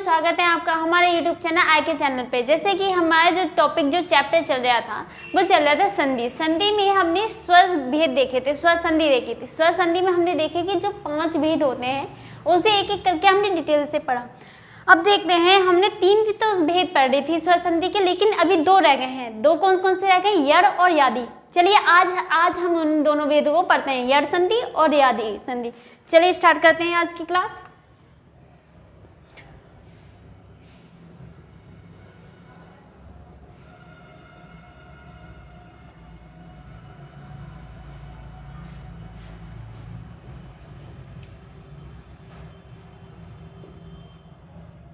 स्वागत है आपका हमारे YouTube चैनल आई के चैनल पे। जैसे कि हमारा जो टॉपिक जो चैप्टर चल रहा था वो चल रहा था संधि। संधि में हमने स्वर भेद देखे थे, स्वर संधि देखी थी। स्वर संधि में हमने देखे कि जो 5 भेद होते हैं उसे एक एक करके हमने डिटेल से पढ़ा। अब देखते हैं, हमने 3 तो भेद पढ़ रही थी स्वर संधि के, लेकिन अभी 2 रह गए हैं। 2 कौन कौन से रह गए? यड़ और यादि। चलिए आज हम उन दोनों भेदों को पढ़ते हैं, यड़ संधि और यादि संधि। चलिए स्टार्ट करते हैं आज की क्लास।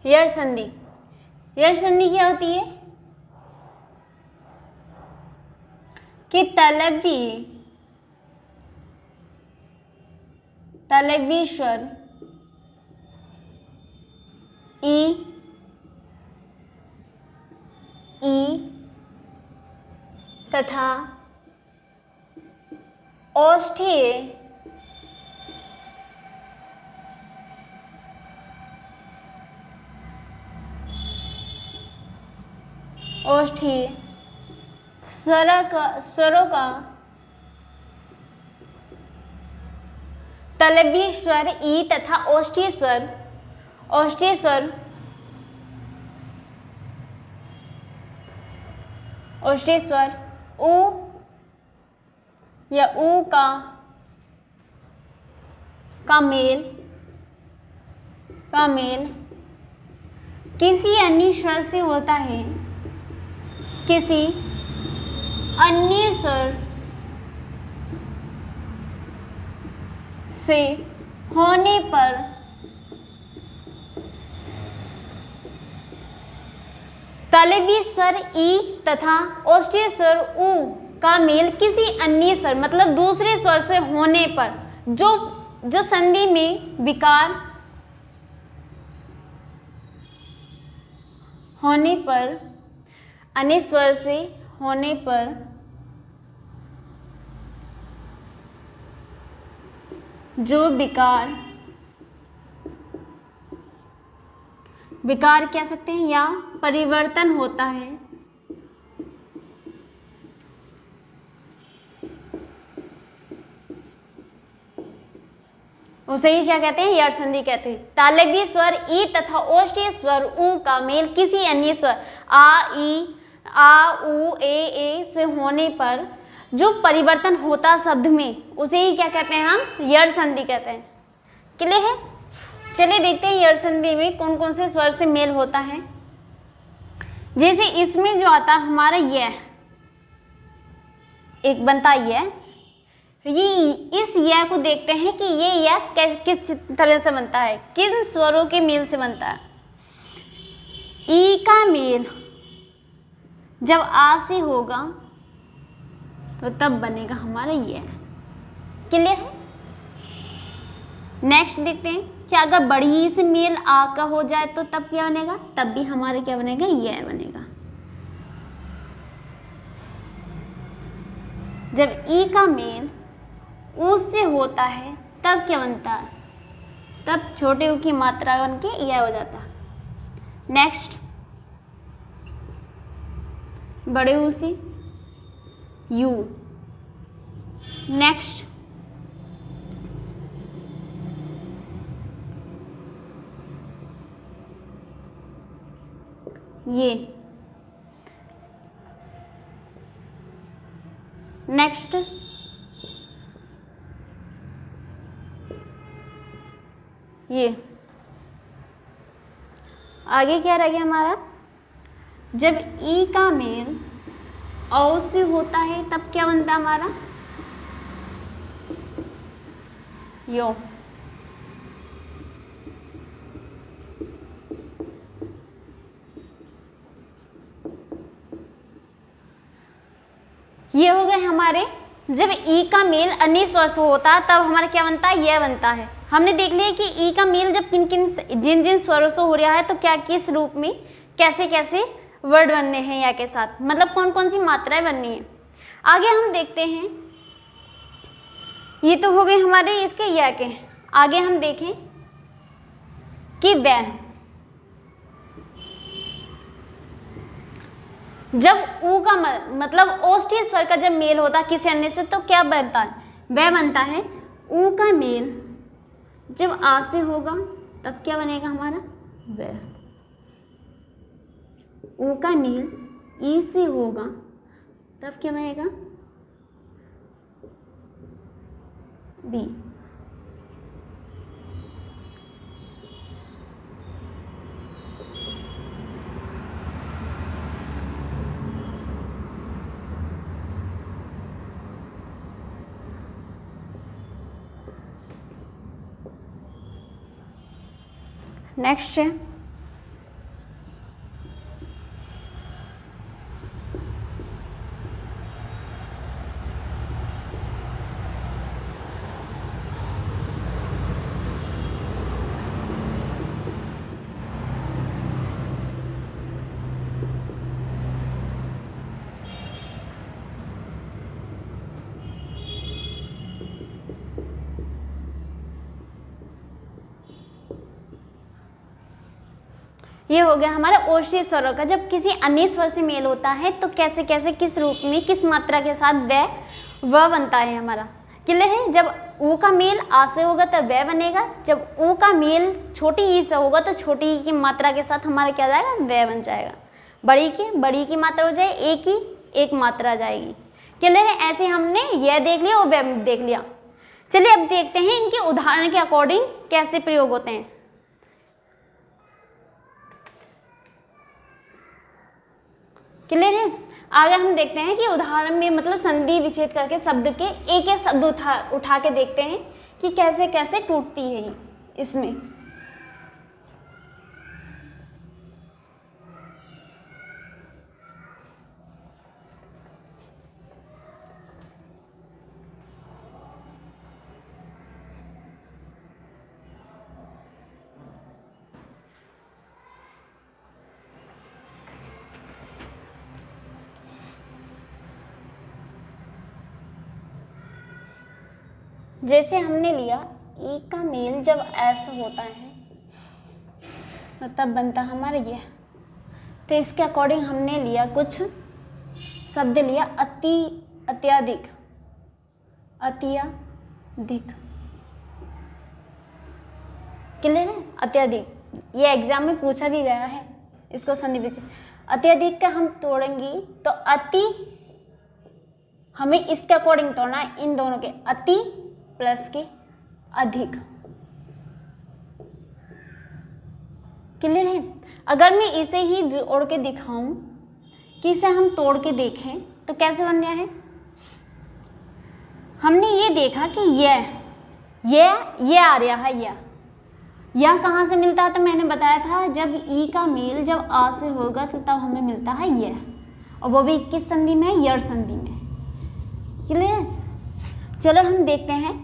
यड़ संधि। यड़ संधि क्या होती है कि तलवी स्वर ई तथा ओष्ठीय स्वरों का तलवी स्वर ई तथा ओष्ठीय स्वर उ या ऊ का मेल किसी अन्य स्वर से होता है, किसी अन्य स्वर से होने पर तलवी स्वर ई तथा ओष्ठीय स्वर उ का मेल किसी अन्य स्वर मतलब दूसरे स्वर से होने पर, जो संधि में विकार होने पर, अन्य स्वर से होने पर जो विकार कह सकते हैं या परिवर्तन होता है, उसे ही क्या कहते हैं? यड़ संधि कहते हैं। तालव्य स्वर ई तथा ओष्ठीय स्वर उ का मेल किसी अन्य स्वर आ, ई, आ, उ, ए से होने पर जो परिवर्तन होता शब्द में, उसे ही क्या कहते हैं? हम यड़ संधि कहते हैं। क्लियर है? चलिए देखते हैं यड़ संधि में कौन कौन से स्वर से मेल होता है। जैसे इसमें जो आता है हमारा ये एक बनता ये इस य को देखते हैं कि ये य किस तरह से बनता है, किन स्वरों के मेल से बनता है। ई का मेल जब आ से होगा तो तब बनेगा हमारा ये। क्लियर है? नेक्स्ट देखते हैं कि अगर बड़ी से मेल आ का हो जाए तो तब क्या बनेगा? तब भी हमारे क्या बनेगा? ये बनेगा। जब ई का मेल उ से होता है तब क्या बनता है? तब छोटे उ की मात्रा बन के यह हो जाता है। नेक्स्ट बड़े उ से यू। नेक्स्ट ये। नेक्स्ट ये। आगे क्या रह गया हमारा? जब ई का मेल औ से होता है तब क्या बनता है हमारा? यो। ये हो गए हमारे। जब ई का मेल अन्य स्वर से होता है तब हमारा क्या बनता है? यह बनता है। हमने देख लिया कि ई का मेल जब जिन स्वरों से हो रहा है तो क्या किस रूप में कैसे कैसे वर्ड बनने हैं या के साथ, मतलब कौन कौन सी मात्राएं बननी है। आगे हम देखते हैं, ये तो हो गए हमारे इसके या के। आगे हम देखें कि वह जब ऊ का मतलब ओष्ठीय स्वर का जब मेल होता है किसी अन्य से तो क्या बनता है, वह बनता है। ऊ का मेल जब आ से होगा तब क्या बनेगा हमारा, वह। ऊ का मेल ई से होगा तब क्या बनेगा, बी। नेक्स्ट है ये हो गया हमारा ओष्ठीय स्वरों का। जब किसी अन्य स्वर से मेल होता है तो कैसे कैसे किस रूप में किस मात्रा के साथ वह बनता है हमारा, क्लियर है। जब ऊ का मेल आ से होगा तब वह बनेगा, जब ऊ का मेल छोटी ई से होगा तो छोटी ई की मात्रा के साथ हमारा क्या जाएगा, वह बन जाएगा। बड़ी की मात्रा हो जाए, ए की एक मात्रा जाएगी, क्लियर है। ऐसे हमने यह देख लिया और वह देख लिया। चलिए अब देखते हैं इनके उदाहरण के अकॉर्डिंग कैसे प्रयोग होते हैं। क्लियर है। आगे हम देखते हैं कि उदाहरण में मतलब संधि विच्छेद करके शब्द के एक एक शब्द उठा के देखते हैं कि कैसे कैसे टूटती है ये इसमें। जैसे हमने लिया ई का मेल जब ऐसा होता है तब बनता हमारा ये, तो इसके अकॉर्डिंग हमने लिया कुछ शब्द लिया अत्यधिक, क्लियर है। अत्यधिक ये एग्जाम में पूछा भी गया है, इसको संधि विच्छेद। अत्यधिक का हम तोड़ेंगे तो अति, हमें इसके अकॉर्डिंग तोड़ना है, इन दोनों के अति प्लस के अधिक, क्लियर है। अगर मैं इसे ही जोड़ के दिखाऊं कि इसे हम तोड़ के देखें तो कैसे बन रहा है। हमने ये देखा कि ये आ रहा है, यह कहाँ से मिलता है, तो मैंने बताया था जब ई का मेल जब आ से होगा तो तब हमें मिलता है यह, और वो भी किस संधि में, यड़ संधि में, क्लियर। चलो हम देखते हैं।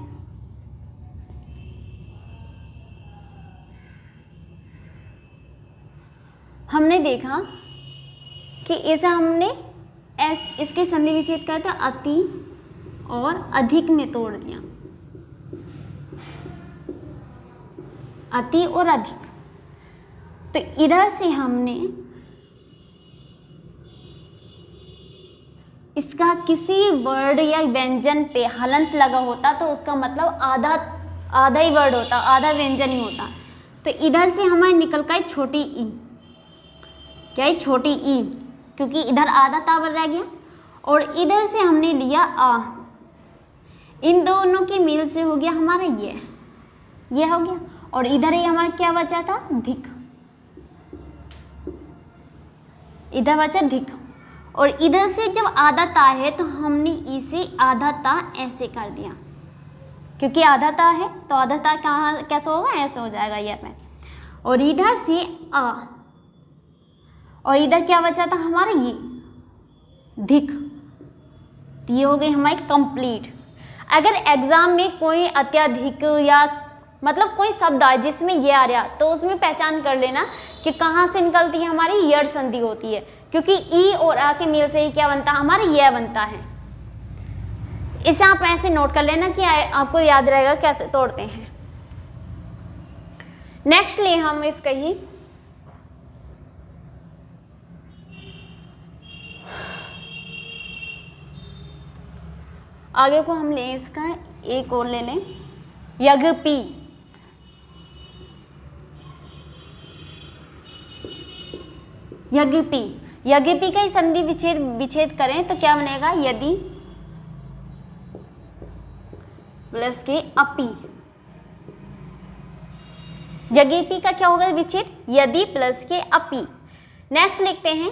हमने देखा कि इसे हमने इसके संधि विच्छेद करते अति और अधिक में तोड़ दिया, अति और अधिक। तो इधर से हमने इसका किसी वर्ड या व्यंजन पे हलंत लगा होता तो उसका मतलब आधा ही वर्ड होता, आधा व्यंजन ही होता। तो इधर से हमारे निकल का छोटी ई, क्या है, छोटी ई, क्योंकि इधर आधा तावर रह गया, और इधर से हमने लिया आ, इन दोनों के मेल से हो गया हमारा ये हो गया, और इधर ही हमारा क्या बचा था, धिक, इधर बचा धिक। और इधर से जब आधा ता है तो हमने इसे आधा ता ऐसे कर दिया, क्योंकि आधा ता है तो आधा ता कहाँ कैसे होगा, ऐसे हो जाएगा ये में। और इधर से आ, और इधर क्या बचा था हमारा ये धिक, तो ये हो गई हमारी कंप्लीट। अगर एग्जाम में कोई अत्यधिक या मतलब कोई शब्द आए जिसमें ये आ रहा तो उसमें पहचान कर लेना कि कहाँ से निकलती है, हमारी यड़ संधि होती है, क्योंकि ई और आ के मेल से ही क्या बनता है, हमारा यह बनता है। इसे आप ऐसे नोट कर लेना कि आपको याद रहेगा कैसे तोड़ते हैं। नेक्स्ट लिए हम इसका ही आगे को हम लें, इसका एक और ले लें, यज्ञपी। यज्ञपी, यज्ञपी का ही संधि विच्छेद करें तो क्या बनेगा, यदि प्लस के अपी। यज्ञपी का क्या होगा विच्छेद, यदि प्लस के अपी। नेक्स्ट लिखते हैं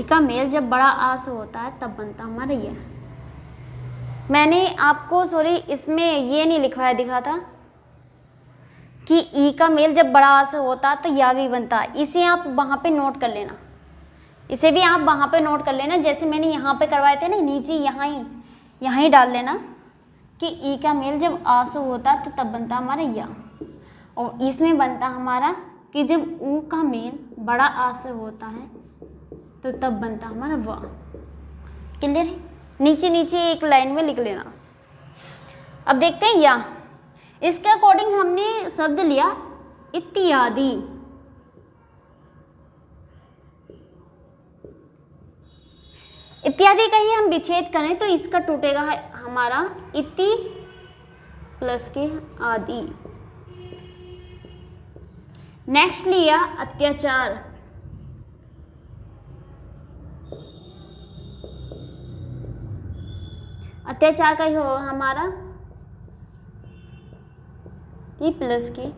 का मेल जब बड़ा आ से होता है तब बनता हमारा यह। मैंने आपको सॉरी इसमें ये नहीं लिखवाया दिखा था कि ई का मेल जब बड़ा आ से होता तो या भी बनता, इसे आप वहाँ पे नोट कर लेना, इसे भी आप वहाँ पे नोट कर लेना, जैसे मैंने यहाँ पे करवाए थे ना, नीचे यहाँ ही डाल लेना कि ई का मेल जब आ से होता तो तब बनता हमारा या, और इसमें बनता हमारा कि जब ऊ का मेल बड़ा आ से होता है तो तब बनता हमारा वा। क्लियर है, नीचे नीचे एक लाइन में लिख लेना। अब देखते हैं या, इसके अकॉर्डिंग हमने शब्द लिया इत्यादि। इत्यादि का ही हम विच्छेद करें तो इसका टूटेगा हमारा इति प्लस के आदि। नेक्स्ट लिया अत्याचार। अत्याचार का ही होगा हमारा ई प्लस के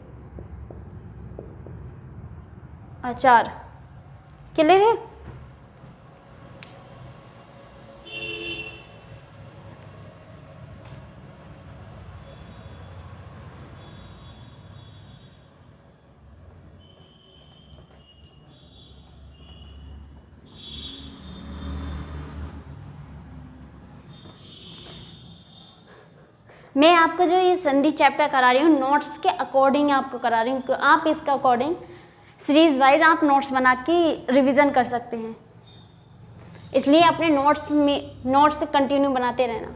आचार। क्लियर है, मैं आपको जो ये संधि चैप्टर करा रही हूँ नोट्स के अकॉर्डिंग आपको करा रही हूँ, आप इसके अकॉर्डिंग सीरीज वाइज आप नोट्स बना के रिवीजन कर सकते हैं, इसलिए अपने नोट्स कंटिन्यू बनाते रहना।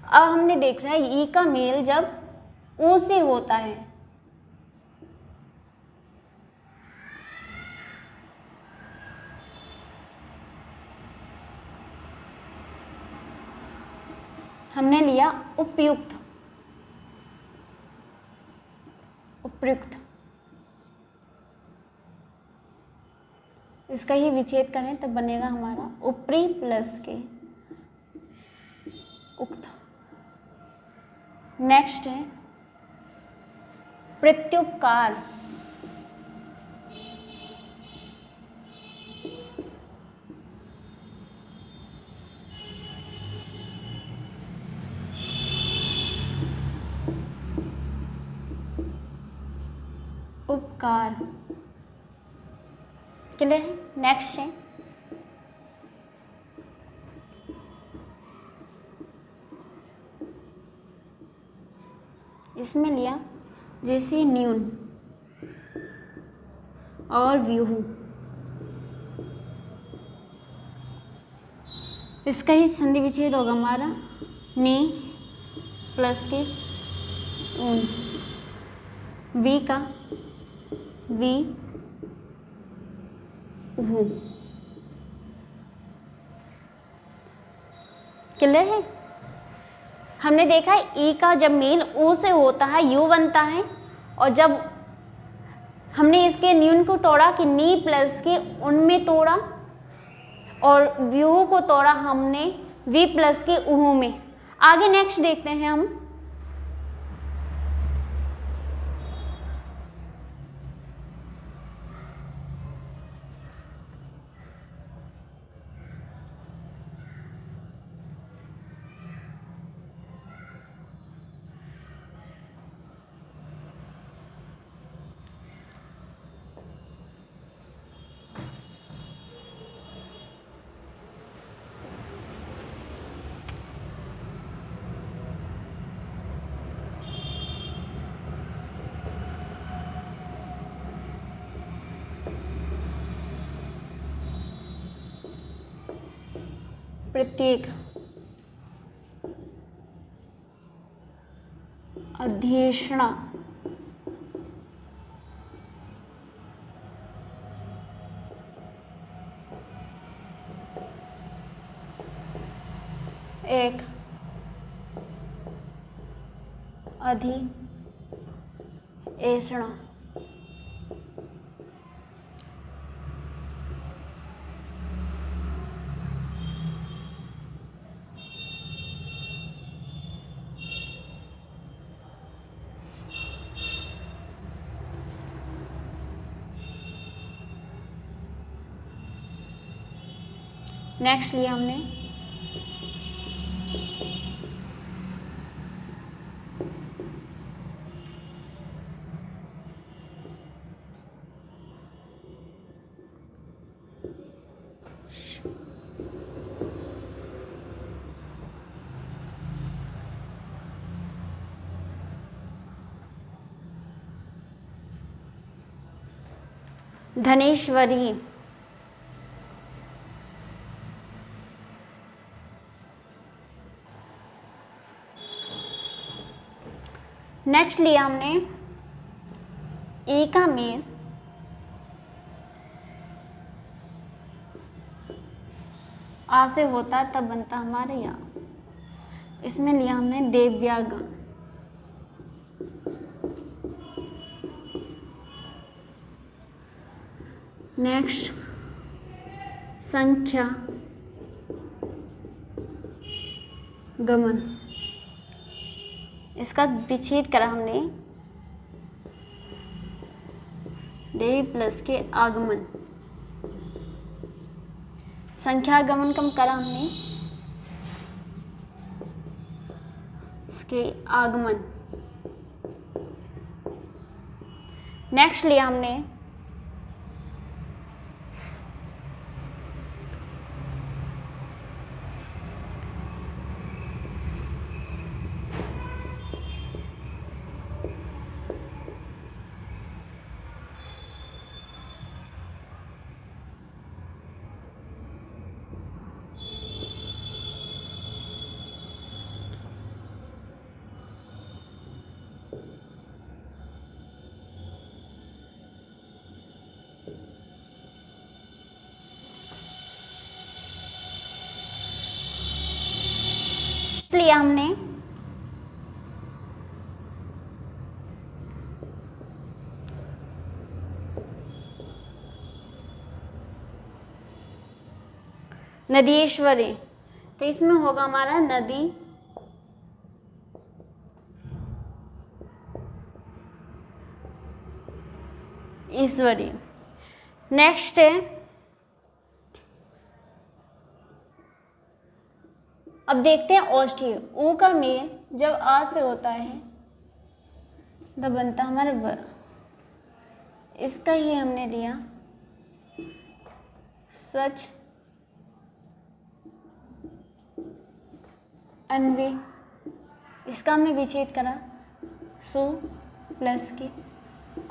अब हमने देखना है ई का मेल जब ऊ से होता है हमने लिया उपयुक्त, उपयुक्त, इसका ही विच्छेद करें तब बनेगा हमारा ऊपरी प्लस के उक्त। नेक्स्ट है प्रत्युपकार। उपकार। क्लियर है, नेक्स्ट है इसमें लिया जैसे न्यून और व्यूह, इसका ही संधि विच्छेद होगा हमारा नी प्लस के ऊन, वी का वी हूँ। क्लियर है, हमने देखा है ई का जब मेल ऊ से होता है यू बनता है, और जब हमने इसके न्यून को तोड़ा कि नी प्लस के उनमें तोड़ा, और व्यूह को तोड़ा हमने वी प्लस के ऊह में। आगे नेक्स्ट देखते हैं हम प्रत्येक। अधिष्णा, एक अधिएषणा। नेक्स्ट लिया हमने धनेश्वरी, नेक्स्ट लिया हमने ए का मेल आ से होता है तब बनता हमारे या। इसमें लिया हमने देव्यागम, नेक्स्ट संख्या गमन, इसका विच्छेद करा हमने देवी प्लस के आगमन, संख्या गमन कम करा हमने इसके आगमन। नेक्स्ट लिया हमने लिया हमने नदीश्वरी, तो इसमें होगा हमारा नदी ईश्वरी। नेक्स्ट है अब देखते हैं औष्ठ्य। ऊ का मेल जब आ से होता है तब बनता हमारा व। इसका ही हमने लिया स्वच्छ अन्वे, इसका हमने विच्छेद करा सु प्लस की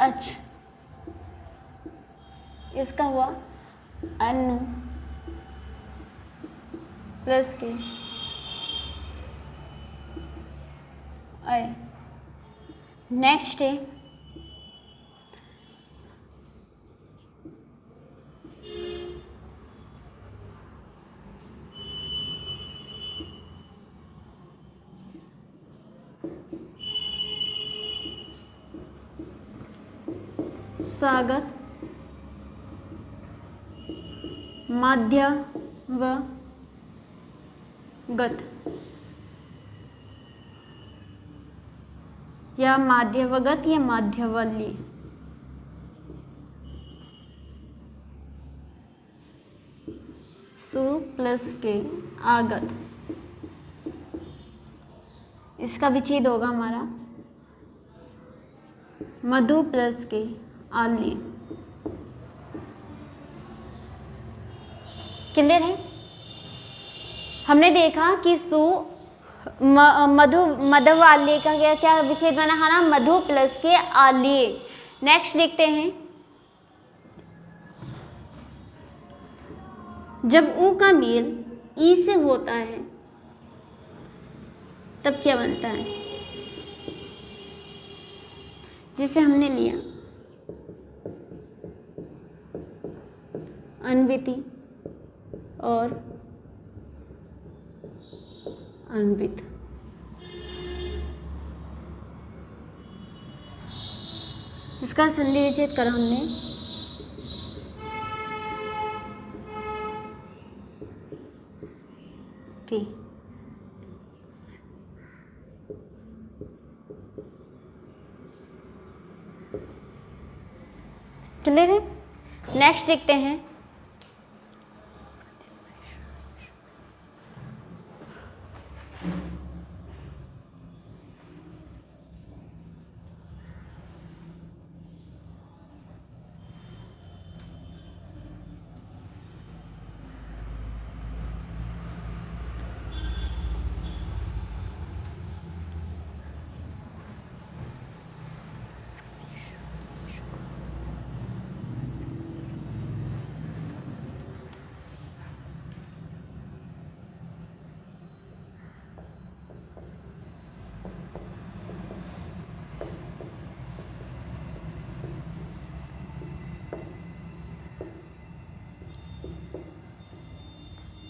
अच, इसका हुआ अनु प्लस के अय। नेक्स्ट है स्वागत माध्य व गत या माध्यवगत या माध्यवल्ली। सु प्लस के आगत, इसका विच्छेद होगा हमारा मधु प्लस के आली। क्लियर है? हमने देखा कि सु मधु मधुवाल्य का क्या क्या विच्छेद बना है ना, मधु प्लस के आल्य। नेक्स्ट देखते हैं जब ऊ का मेल ई से होता है तब क्या बनता है जिसे हमने लिया अन्विति और अन्वित। इसका संधि विच्छेद करा हमने थी। क्लियर है? नेक्स्ट देखते हैं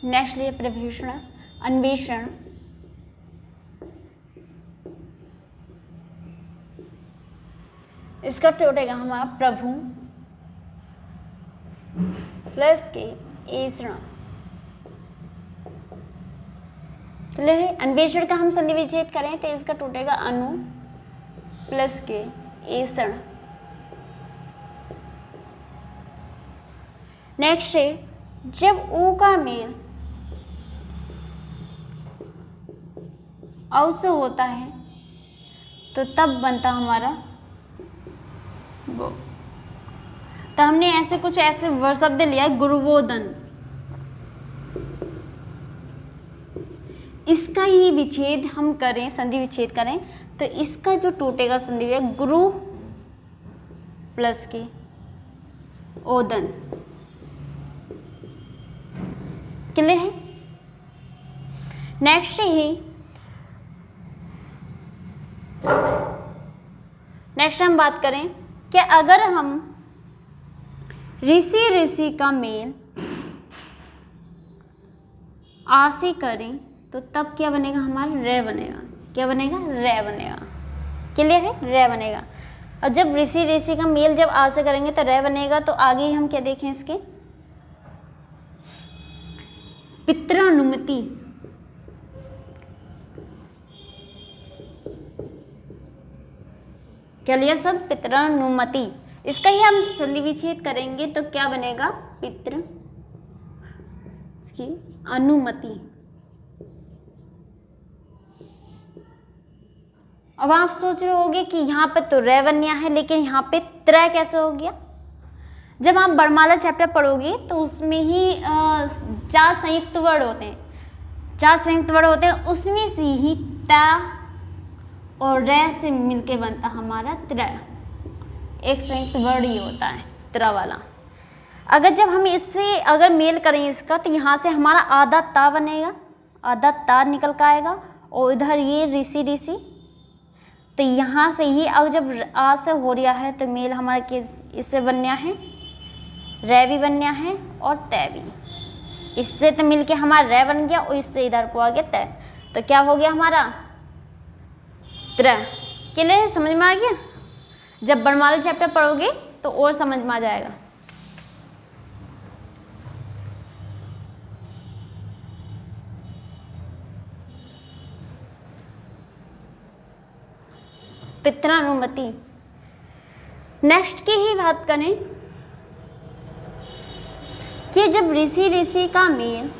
नेक्स्ट लिए प्रभूषण अन्वेषण। इसका टूटेगा हमारा प्रभु प्लस के ईश्वरण। चलिए अन्वेषण का हम संधि विच्छेद करें तो इसका टूटेगा अनु प्लस के ईश्वरण। नेक्स्ट है जब ऊ का मेल औ से होता है तो तब बनता हमारा वो। तो हमने ऐसे कुछ ऐसे शब्द लिया गुरुवोदन। इसका ही विच्छेद हम करें, संधि विच्छेद करें तो इसका जो टूटेगा संधि है गुरु प्लस के ओदन। क्लियर है? नेक्स्ट हम बात करें कि अगर हम ऋषि ऋषि का मेल आ से करें तो तब क्या बनेगा हमारा रे बनेगा। क्या बनेगा? रे बनेगा। क्लियर है? रे बनेगा। और जब ऋषि ऋषि का मेल जब आ से करेंगे तो रे बनेगा। तो आगे हम क्या देखें इसके पित्रानुमति। क्या लिया सब? पित्रानुमति। इसका ही हम संधि विच्छेद करेंगे तो क्या बनेगा? पितृ इसकी अनुमति। अब आप सोच रहे होंगे कि यहाँ पे तो रे बनिया है लेकिन यहाँ पे त्र कैसे हो गया? जब आप वर्णमाला चैप्टर पढ़ोगे तो उसमें ही 4 संयुक्त वर्ड होते हैं। 4 संयुक्त वर्ड होते हैं, उसमें से ही त और रे से मिलके बनता हमारा त्र। एक संयुक्त वर्ड ही होता है त्र वाला। अगर जब हम इससे अगर मेल करें इसका तो यहाँ से हमारा आधा ता बनेगा, आधा ता निकल का आएगा और इधर ये ऋषि ऋषि। तो यहाँ से ही अब जब आ से हो रहा है तो मेल हमारा किस इससे बनया है रे भी बनया है और तय भी। इससे तो मिलके हमारा रे बन गया और इससे इधर को आ गया तय। तो क्या हो गया हमारा त्र। क्लियर? समझ में आ गया? जब वर्णमाला चैप्टर पढ़ोगे तो और समझ में आ जाएगा। पित्रानुमति। नेक्स्ट की ही बात करें कि जब ऋषि ऋषि का मेल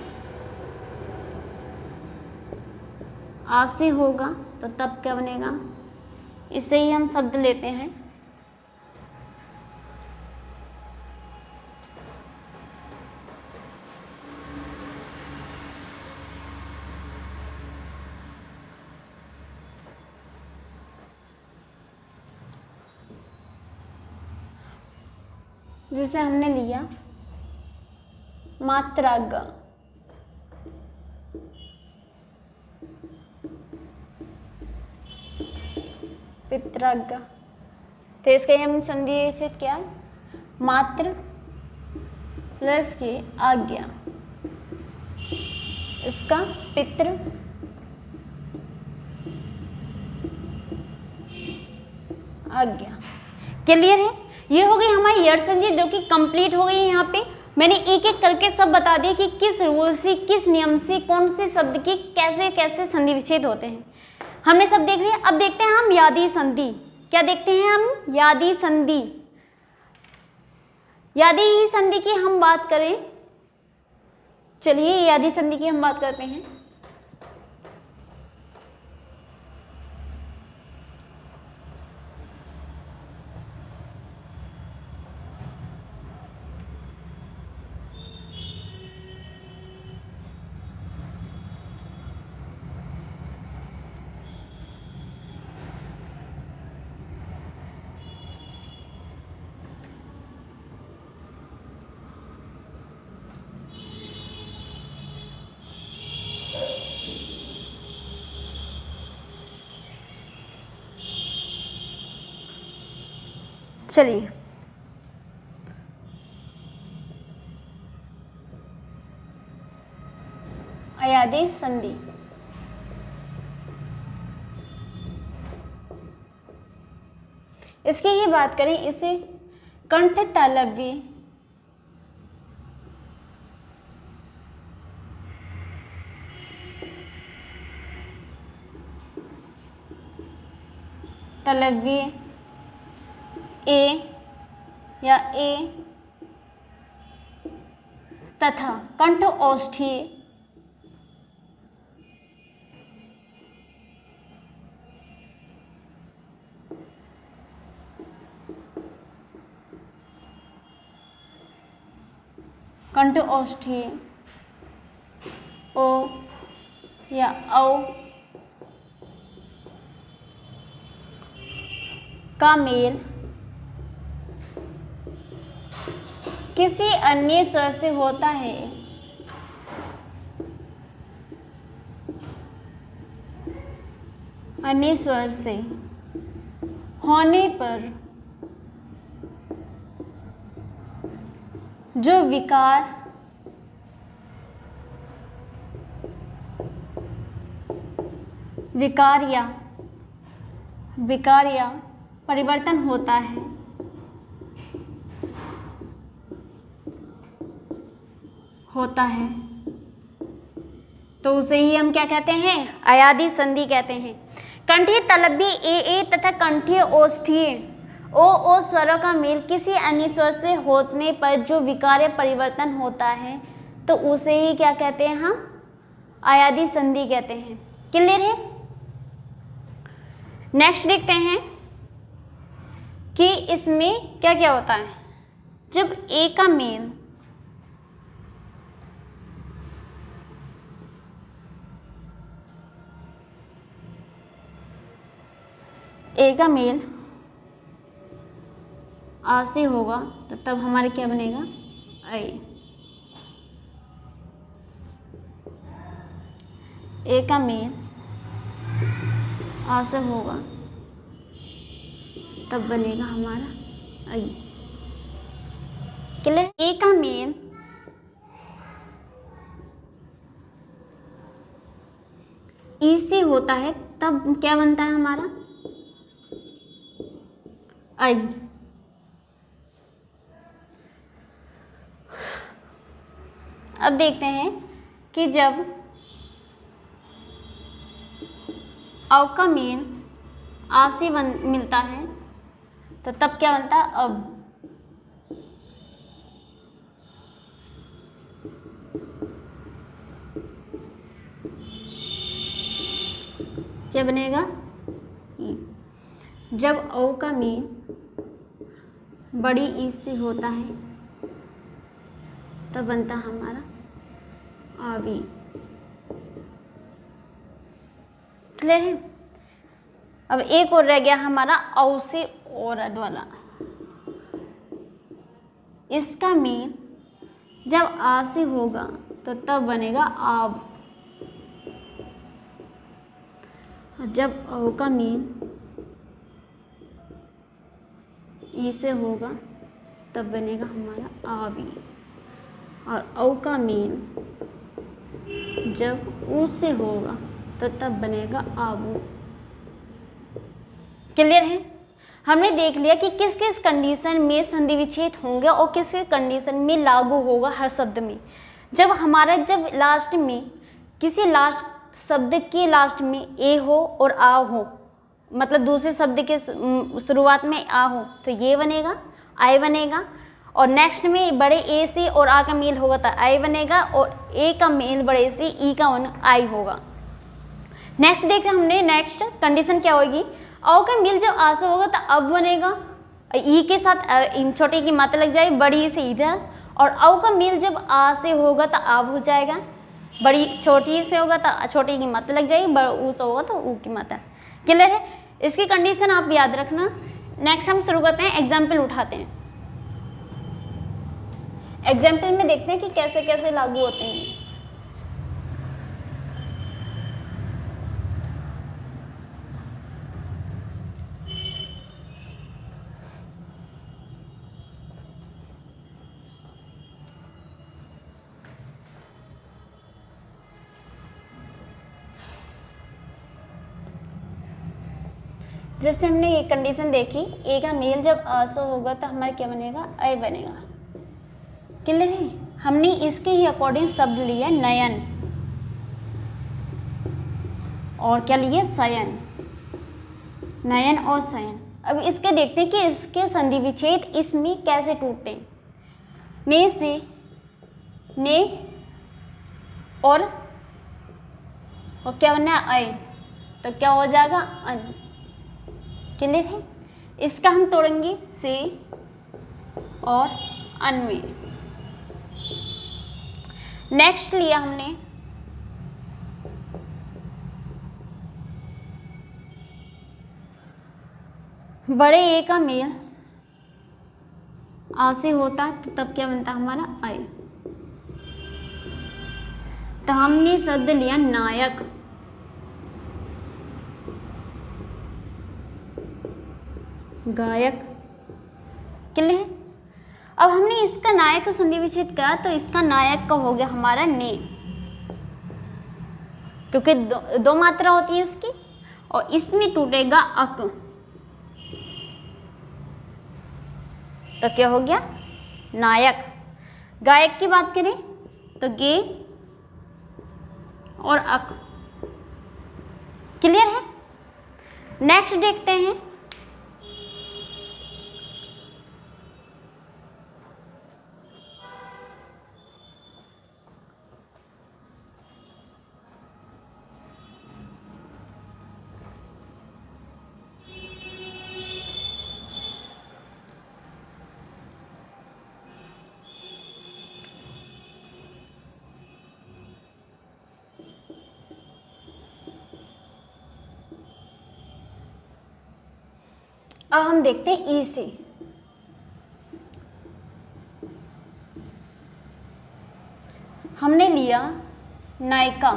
आ से होगा तो तब क्या बनेगा? इसे ही हम शब्द लेते हैं जिसे हमने लिया मात्राग। पित्राग। तो इसका ही हमने संधि विच्छेद किया, मात्र प्लस की आज्ञा, इसका पितृ आज्ञा। क्लियर है? ये हो गई हमारी यड़ संधि जो कि कंप्लीट हो गई है। यहाँ पे मैंने एक एक करके सब बता दिया कि किस रूल से, किस नियम से, कौन से शब्द की कैसे कैसे संधि विच्छेद होते हैं, हमने सब देख लिया। अब देखते हैं हम यादी संधि। क्या देखते हैं हम? यादी संधि। यादी संधि की हम बात करें, चलिए यादी संधि की हम बात करते हैं। चलिए अयादी संधि। इसकी ही बात करें, इसे कंठ तालव्य तालव्य ए या ए तथा कंठ औष्ठीय कंठ औष्ठीय ओ या औ का मेल किसी अन्य स्वर से होता है अन्य स्वर से होने पर जो विकार या परिवर्तन होता है तो उसे ही हम क्या कहते हैं? अयादी संधि कहते हैं। कंठीय तालव्य ए तथा कंठीय ओष्ठीय ओ स्वरों का मेल किसी अन्य स्वर से होने पर जो विकार या परिवर्तन होता है तो उसे ही क्या कहते हैं? हम अयादी संधि कहते हैं। क्लियर है? नेक्स्ट देखते हैं कि इसमें क्या क्या होता है। जब ए का मेल आ से होगा तो तब हमारे क्या बनेगा? ए का मेल आ से होगा तब बनेगा हमारा आई। क्लियर? ए का मेल ई से होता है तब क्या बनता है हमारा? आई। अब देखते हैं कि जब औ का मेल आ से मिलता है तो तब क्या बनता है? अब। क्या बनेगा? ई। जब औ का मेल बड़ी ई से होता है तब बनता हमारा आवी। क्लियर है? अब एक और रह गया हमारा औ से औरद वाला। इसका मेल जब आ से होगा तो तब बनेगा आब। जब औ का मेल ई से होगा तब बनेगा हमारा आवी, और औ का मेल जब ऊ से होगा तो तब बनेगा आबू। क्लियर है? हमने देख लिया कि किस किस कंडीशन में संधि विच्छेद होंगे और किस किस कंडीशन में लागू होगा हर शब्द में। जब लास्ट में किसी लास्ट शब्द के लास्ट में ए हो और आ हो, मतलब दूसरे शब्द के शुरुआत में आ हो तो ये बनेगा, आई बनेगा, और नेक्स्ट में बड़े ए से और आ का मेल होगा तो आई बनेगा, और ए का मेल बड़े से ई का आई होगा। नेक्स्ट देखते हमने, नेक्स्ट कंडीशन क्या होगी, औ का मेल जब आ से होगा तो अब बनेगा, ई के साथ छोटी की मात्रा लग जाएगी, बड़ी से इधर, और औ का मेल जब आ से होगा तो अब हो जाएगा, बड़ी छोटी से होगा तो छोटी की मात्रा लग जाएगी, ऊ से होगा तो ऊ की मात्रा। क्लियर है? इसकी कंडीशन आप याद रखना। नेक्स्ट हम शुरू करते हैं, एग्जाम्पल उठाते हैं। एग्जाम्पल में देखते हैं कि कैसे कैसे लागू होते हैं। जब से हमने ये कंडीशन देखी, ए का मेल जब आ से होगा तो हमारा क्या बनेगा, ऐ बनेगा। क्लियर है? हमने इसके ही अकॉर्डिंग शब्द लिया नयन, और क्या लिए, शयन, नयन और शयन। अब इसके देखते हैं कि इसके संधि विच्छेद इसमें कैसे टूटते हैं। ने से ने और क्या बनना है, ऐ, तो क्या हो जाएगा, अन। क्लियर है? इसका हम तोड़ेंगे से और अन में। नेक्स्ट लिया हमने बड़े ए का मेल आ से होता तो तब क्या बनता हमारा, आई। तो हमने शब्द लिया नायक, गायक। क्लियर? अब हमने इसका नायक का संधि विच्छेद किया तो इसका नायक का हो गया हमारा ने, क्योंकि दो मात्रा होती है इसकी, और इसमें टूटेगा अक, तो क्या हो गया, नायक। गायक की बात करें तो गे और अक। क्लियर है? नेक्स्ट देखते हैं, अब हम देखते हैं ई से। हमने लिया नायिका,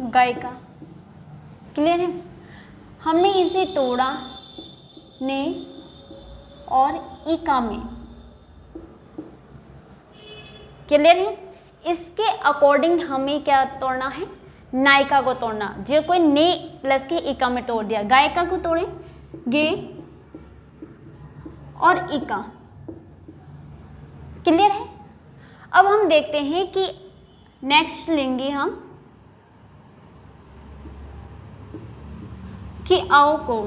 गायिका। क्लियर है? हमने इसे तोड़ा ने और इका में। क्लियर है? इसके अकॉर्डिंग हमें क्या तोड़ना है, नायिका को तोड़ना। जो कोई ने प्लस के इका में तोड़ दिया, गायिका को तोड़े गे और इका। क्लियर है? अब हम देखते हैं कि नेक्स्ट लेंगे हम कि आओ को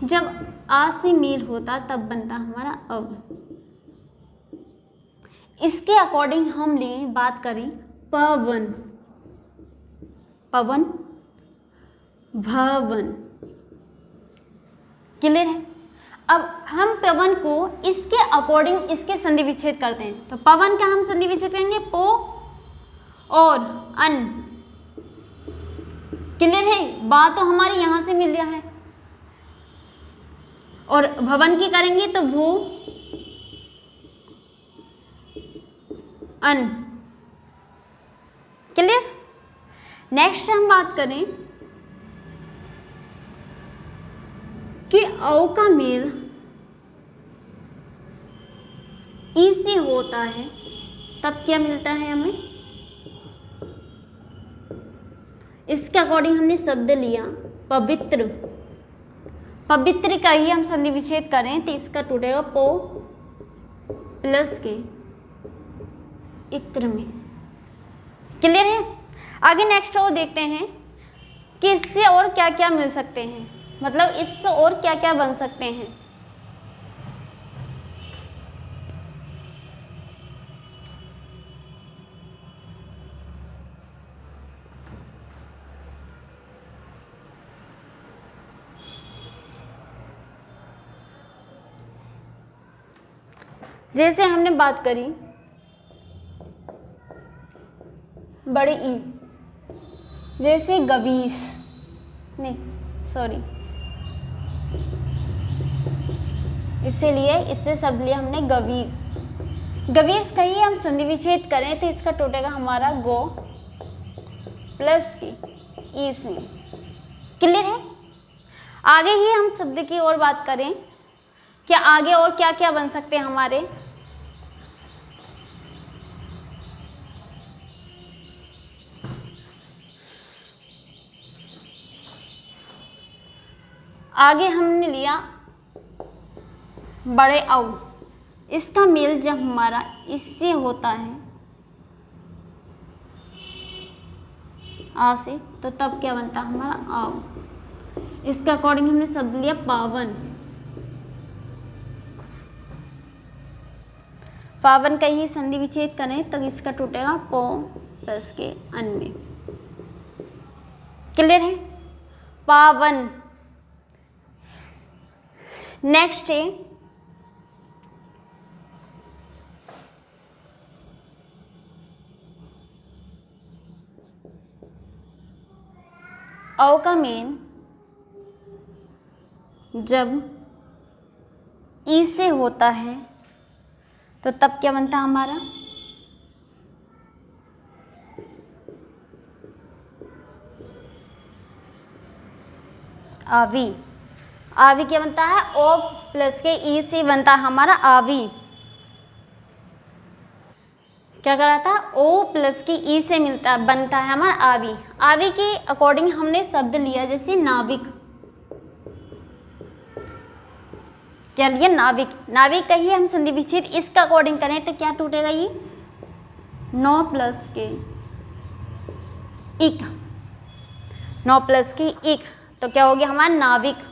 जब आ से मेल होता तब बनता हमारा अब। इसके अकॉर्डिंग हम लें, बात करें पवन, पवन, भवन। क्लियर है? अब हम पवन को इसके अकॉर्डिंग इसके संधि विच्छेद करते हैं। तो पवन का हम संधि विच्छेद करेंगे पो और अन। क्लियर है? बात तो हमारी यहां से मिल रहा है। और भवन की करेंगे तो भू अन। क्लियर? नेक्स्ट हम बात करें कि औ का मेल ई से होता है तब क्या मिलता है हमें। इसके अकॉर्डिंग हमने शब्द लिया पवित्र। पवित्र का ही हम संधि विच्छेद करें तो इसका टूटेगा पो प्लस के इत्र में। क्लियर है। आगे नेक्स्ट और देखते हैं कि इससे और क्या क्या मिल सकते हैं, मतलब इससे और क्या क्या बन सकते हैं। जैसे हमने बात करी बड़े ई, जैसे गवीस, नहीं सॉरी, इसीलिए इससे शब्द लिया हमने गवीस। गवीस का ही हम संधि विच्छेद करें तो इसका टूटेगा हमारा गो प्लस की ई से। क्लियर है। आगे ही हम शब्द की और बात करें कि आगे और क्या क्या बन सकते हैं हमारे। आगे हमने लिया बड़े औ, इसका मेल जब हमारा इससे होता है आ से, तो तब क्या बनता है हमारा आव। इसके अकॉर्डिंग हमने शब्द लिया पावन। पावन का ही संधि विच्छेद करें तो इसका टूटेगा पो प्लस के अन में। क्लियर है। पावन। नेक्स्ट है औ का मेन जब ई से होता है तो तब क्या बनता है हमारा आवी। आवी क्या बनता है ओ प्लस के ई से बनता है हमारा आवी। क्या करा था ओ प्लस की ई से बनता है हमारा आवी। आवी के अकॉर्डिंग हमने शब्द लिया जैसे नाविक। क्या लिया नाविक। नाविक का ही हम संधि विच्छेद इसका अकॉर्डिंग करें तो क्या टूटेगा ये 9 प्लस के इक। 9 प्लस की इक तो क्या हो गया हमारा नाविक।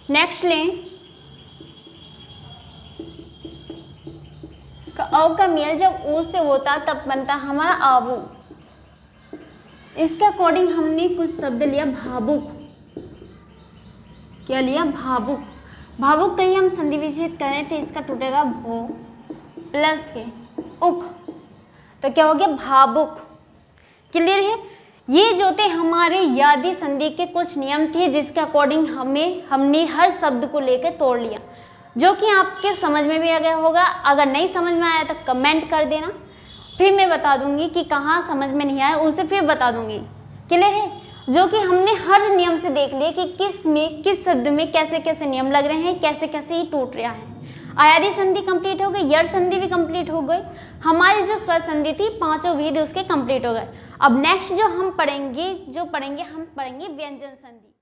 नेक्स्ट लें औ का मेल जब ऊ से होता तब बनता हमारा आबू। इसके अकॉर्डिंग हमने कुछ शब्द लिया भावुक। क्या लिया भावुक। भावुक कहीं हम संधि विच्छेद करें तो इसका टूटेगा भो प्लस के उक, तो क्या हो गया भावुक। क्लियर है। ये जो थे हमारे यादी संधि के कुछ नियम थे जिसके अकॉर्डिंग हमने हर शब्द को लेकर तोड़ लिया, जो कि आपके समझ में भी आ गया होगा। अगर नहीं समझ में आया तो कमेंट कर देना, फिर मैं बता दूंगी कि कहाँ समझ में नहीं आया, उसे फिर बता दूंगी। क्लियर है। जो कि हमने हर नियम से देख लिया कि किस शब्द में कैसे कैसे नियम लग रहे हैं, कैसे कैसे ये टूट रहा है। अयादी संधि कंप्लीट हो गई, यर संधि भी कंप्लीट हो गई, हमारी जो स्वर संधि थी पांचों भेद उसके कंप्लीट हो गए। अब नेक्स्ट जो हम पढ़ेंगे व्यंजन संधि।